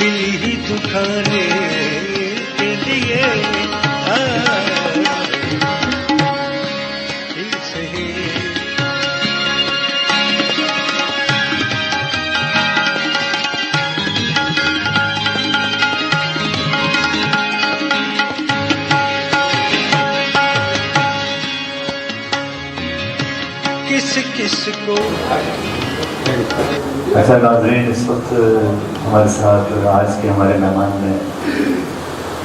दिल ही दुखाने के लिए दिल सही। किस किस को। ऐसा नाज़रीन, इस वक्त हमारे साथ आज के हमारे मेहमान में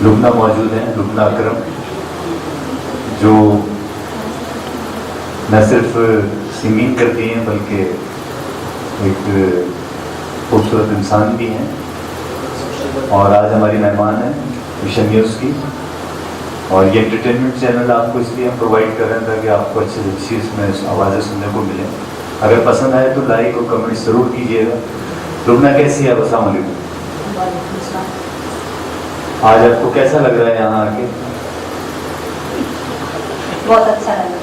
लुबना मौजूद हैं, लुबना अकरम, जो न सिर्फ सिंगिंग करती हैं बल्कि एक खूबसूरत इंसान भी हैं। और आज हमारी मेहमान हैं मिशन न्यूज़ की। और ये एंटरटेनमेंट चैनल आपको इसलिए हम प्रोवाइड कर रहे हैं ताकि आपको अच्छी अच्छी इसमें आवाज़ें सुनने को मिलें। अगर पसंद आए तो लाइक और कमेंट ज़रूर कीजिएगा। लुबना कैसी है? अस्सलाम वालेकुम। आज आपको कैसा लग रहा है यहाँ आके? बहुत अच्छा लग रहा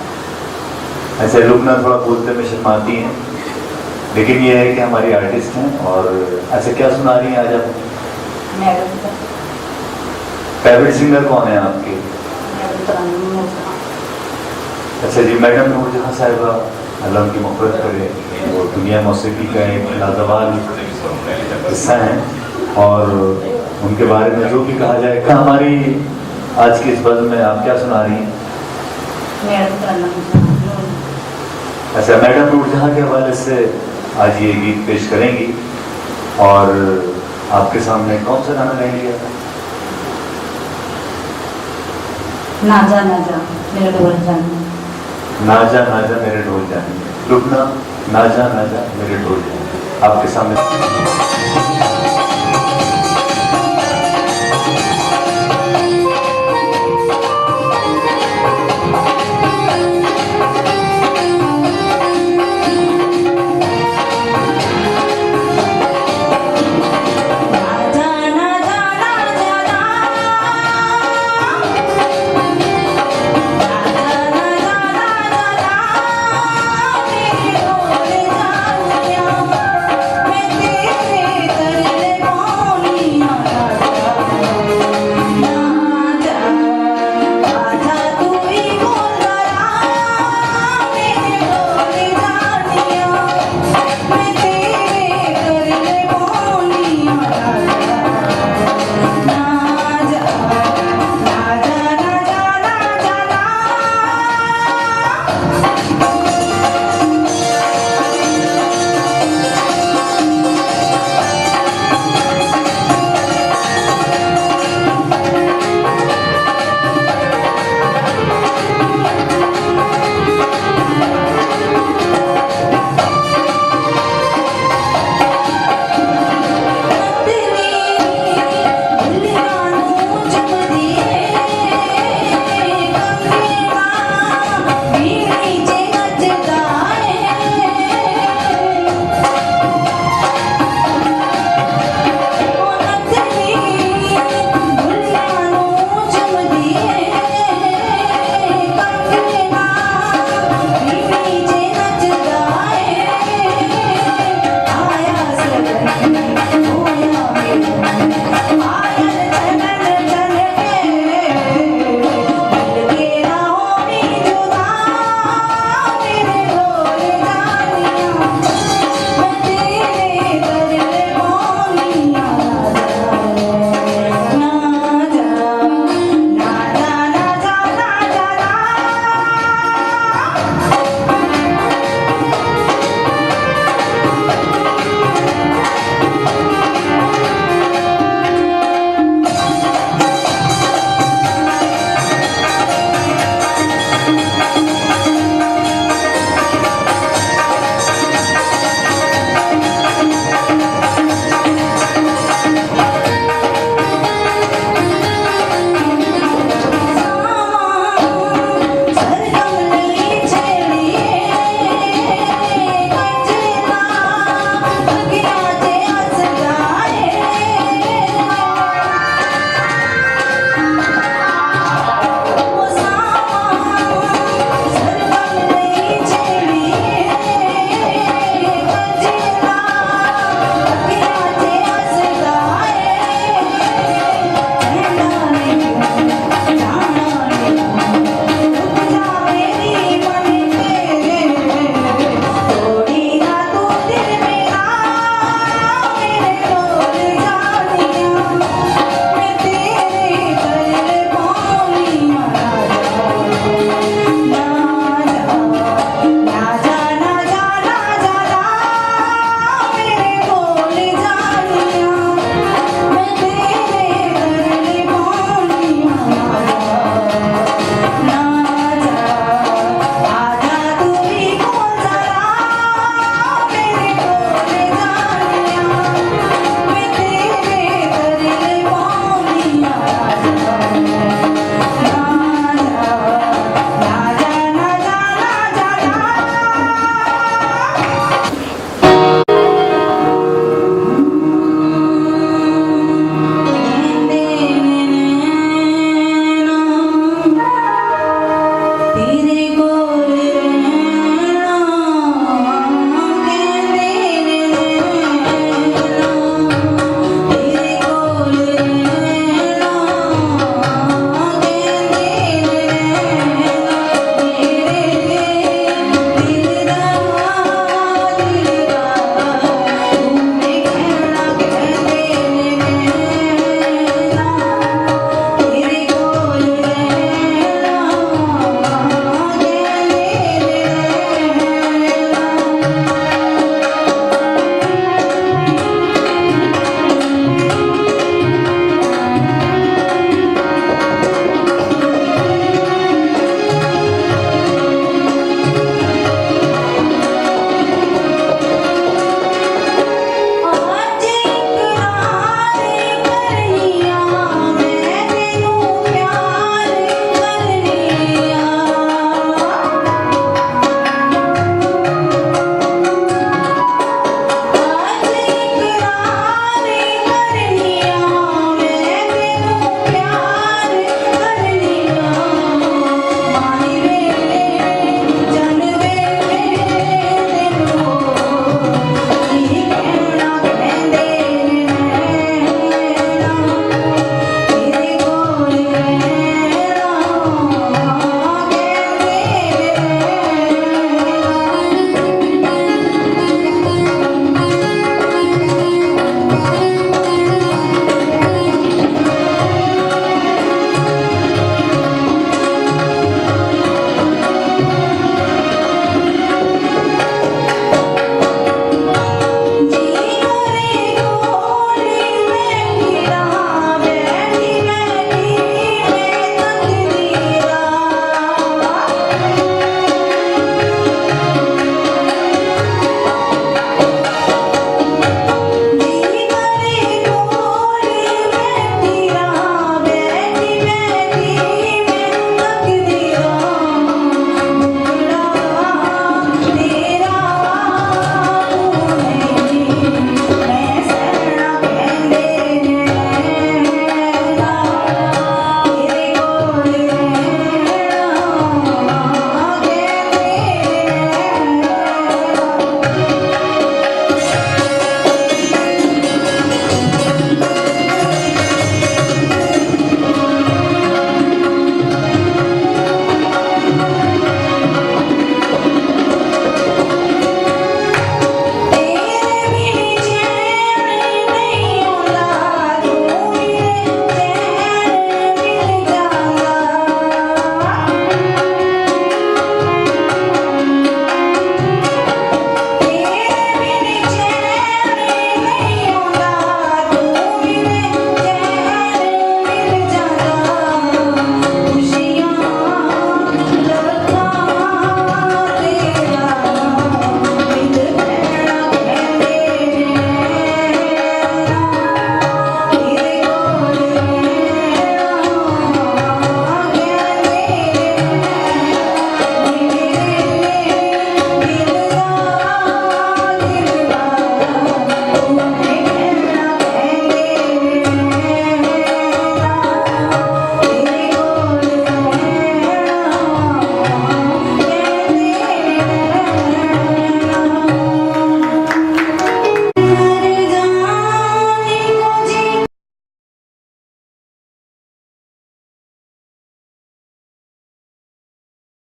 है। ऐसे लुबना थोड़ा बोलते में शर्माती हैं, लेकिन ये है कि हमारी आर्टिस्ट हैं। और ऐसे क्या सुना रही हैं आज आप? फेवरेट सिंगर कौन है आपके? अच्छा जी, मैडम नूरजहां साहिबा, अल्लाह उनकी मग़फ़िरत करे, वो दुनिया मौसीकी का एक लाजवाब हिस्सा हैं। और उनके बारे में जो भी कहा जाए। हमारी आज की इस बज़्म में आप क्या सुना रही हैं? अच्छा, मैडम नूरजहां के हवाले से आज ये गीत पेश करेंगी। और आपके सामने कौन सा गाना गाएंगे? नाजा नाजा मेरे ढोल जाने। नाजा नाजा मेरे ढोल जाने। लुबना, नाजा नाजा मेरे ढोल जाने आपके सामने।